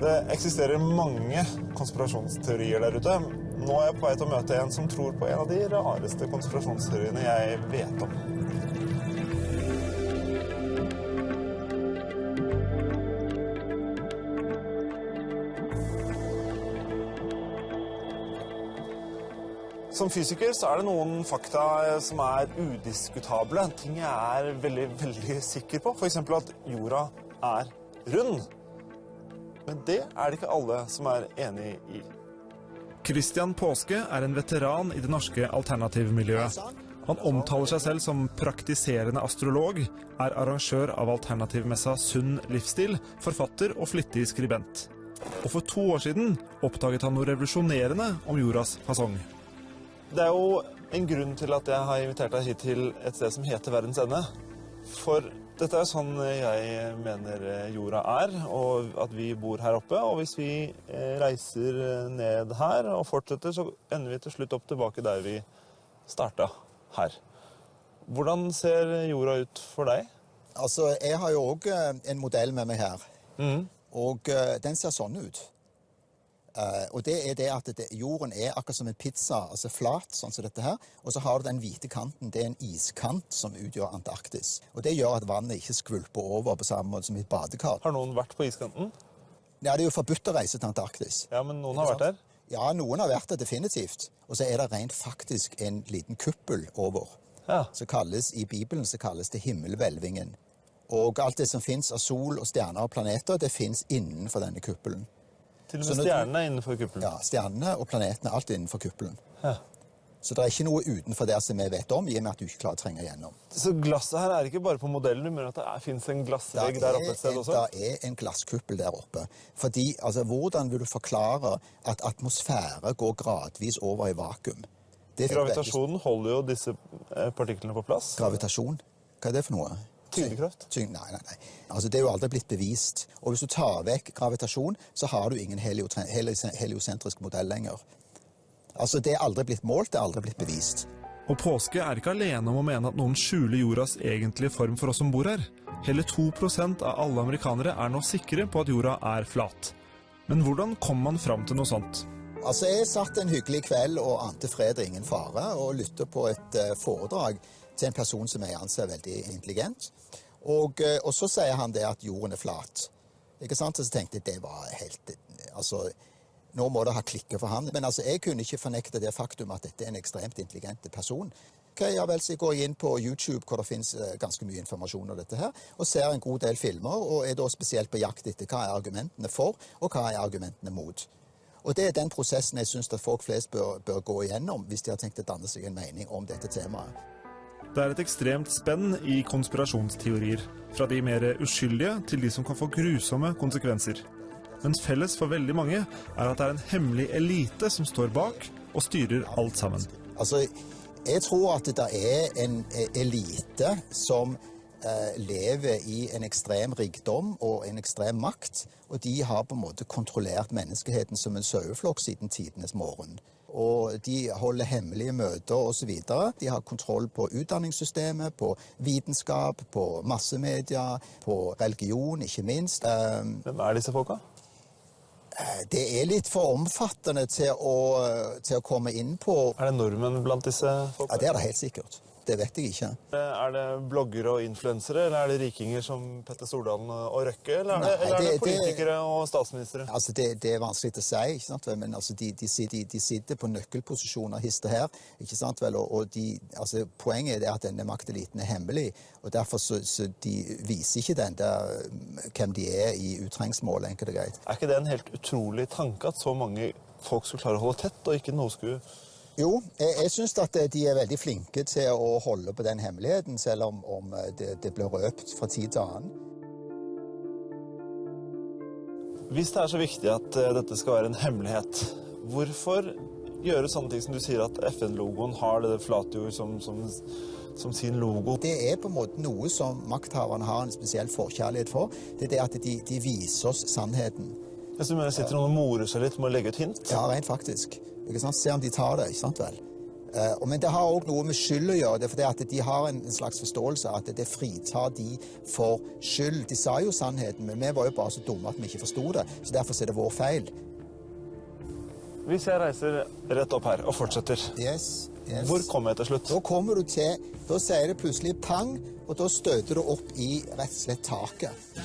Det eksisterer mange konspirasjonsteorier der ute. Nå er jeg på vei til å møte en som tror på en av de rareste konspirasjonsteoriene jeg vet om. Som fysiker så er det noen fakta som er udiskutable. Ting jeg er veldig sikker på. For eksempel at jorda er rund. Men det er det ikke alle som er enig i. Christian Påske er en veteran i det norske alternativmiljøet. Han omtaler seg selv som praktiserende astrolog, er arrangør av alternativmessa Sunn livsstil, forfatter og flittig skribent. Og for 2 år siden oppdaget han noe revolusjonerende om jordas fasong. Det er jo en grunn til at jeg har invitert deg hit til et sted som heter Verdens Ende. For dette er sånn jeg mener jorda er, og at vi bor her oppe. Og hvis vi reiser ned her og fortsetter, så ender vi til slutt opp tilbake der vi startet her. Hvordan ser jorda ut for deg? Altså, jeg har jo også en modell med meg her. Og den ser sånn ut. Og det er det at jorden er akkurat som en pizza, altså flat, sånn som dette her. Og så har du den hvite kanten, det er en iskant som utgjør Antarktis. Og det gjør at vannet ikke skvulper over på samme måte som i et badekar. Har noen vært på iskanten? Ja, det er jo forbudt å reise til Antarktis. Ja, men noen har vært der? Ja, noen har vært der definitivt. Og så er det rent faktisk en liten kuppel over. Ja. I Bibelen så kalles det himmelhvelvingen. Og alt det som finnes av sol og stjerner og planeter, det finnes innenfor denne kuppelen. Til og med stjernene er innenfor kuppelen? Ja, stjernene og planetene er alt innenfor kuppelen. Ja. Så det er ikke noe utenfor der som vi vet om, i og med at du ikke klarer å trenge gjennom. Så glasset her er ikke bare på modellen, du mener at det finnes en glassvegg der oppe et sted også? Det er en glasskuppel der oppe. Fordi, altså, hvordan vil du forklare at atmosfære går gradvis over i vakuum? Gravitasjonen holder jo disse partiklene på plass. Gravitasjon? Hva er det for noe? Tyngdekraft? Nei. Altså, det er jo aldri blitt bevist. Og hvis du tar vekk gravitasjon, så har du ingen heliosentrisk modell lenger. Altså, det er aldri blitt målt, det er aldri blitt bevist. Og Påske er ikke alene om å mene at noen skjuler jordas egentlige form for oss som bor her. Hele 2% av alle amerikanere er nå sikre på at jorda er flat. Men hvordan kommer man fram til noe sånt? Altså, jeg satt en hyggelig kveld og ante fred og ingen fare, og lyttet på et foredrag til en person som jeg anser veldig intelligent. Og så sier han det at jorden er flat. Ikke sant? Så tenkte jeg, det var helt... Altså, nå må det ha klikket for han. Men altså, jeg kunne ikke fornekte det faktum at dette er en ekstremt intelligent person. Ok, ja vel, så jeg går inn på YouTube, hvor det finnes ganske mye informasjon om dette her, og ser en god del filmer, og er da spesielt på jakt etter hva er argumentene for, og hva er argumentene mot. Og det er den prosessen jeg synes at folk flest bør gå igjennom, hvis de har tenkt å danne seg en mening om dette temaet. Det er et ekstremt spenn i konspirasjonsteorier, fra de mer uskyldige til de som kan få grusomme konsekvenser. Mens felles for veldig mange er at det er en hemmelig elite som står bak og styrer alt sammen. Altså, jeg tror at det er en elite som lever i en ekstrem rikdom og en ekstrem makt, og de har på en måte kontrollert menneskeheten som en saueflokk siden tidenes morgen. Og de holder hemmelige møter og så videre. De har kontroll på utdanningssystemet, på vitenskap, på massemedia, på religion, ikke minst. Hvem er disse folka? Det er litt for omfattende til å komme inn på. Er det nordmenn blant disse folka? Ja, det er det helt sikkert. Det vet jeg ikke. Er det bloggere og influensere, eller er det rikinger som Petter Stordalen og Røkke, eller er det politikere og statsministere? Altså, det er vanskelig å si, ikke sant vel, men altså, de sitter på nøkkelposisjoner histe her, ikke sant vel, og altså, poenget er at denne makteliten er hemmelig, og derfor så de viser ikke den der, hvem de er i utrengsmål, enkelt og greit. Er ikke det en helt utrolig tanke at så mange folk skulle klare å holde tett, og ikke noe skulle... Jo, jeg synes at de er veldig flinke til å holde på den hemmeligheten, selv om det blir røpt fra tid til annen. Hvis det er så viktig at dette skal være en hemmelighet, hvorfor gjøre sånne ting som du sier at FN-logoen har det flatjord som sin logo? Det er på en måte noe som makthaverne har en spesiell forkjærlighet for. Det er det at de viser oss sannheten. Jeg synes du sitter noen og morer seg litt med å legge ut hint? Ja, rent faktisk. Ikke sant? Se om de tar det, ikke sant vel? Men det har også noe med skyld å gjøre. Det er fordi at de har en slags forståelse av at det fritar de for skyld. De sa jo sannheten, men vi var jo bare så dumme at vi ikke forstod det. Så derfor er det vår feil. Hvis jeg reiser rett opp her og fortsetter, Yes. hvor kommer jeg til slutt? Da kommer du til, da sier det plutselig pang, og da støter du opp i rett og slett taket.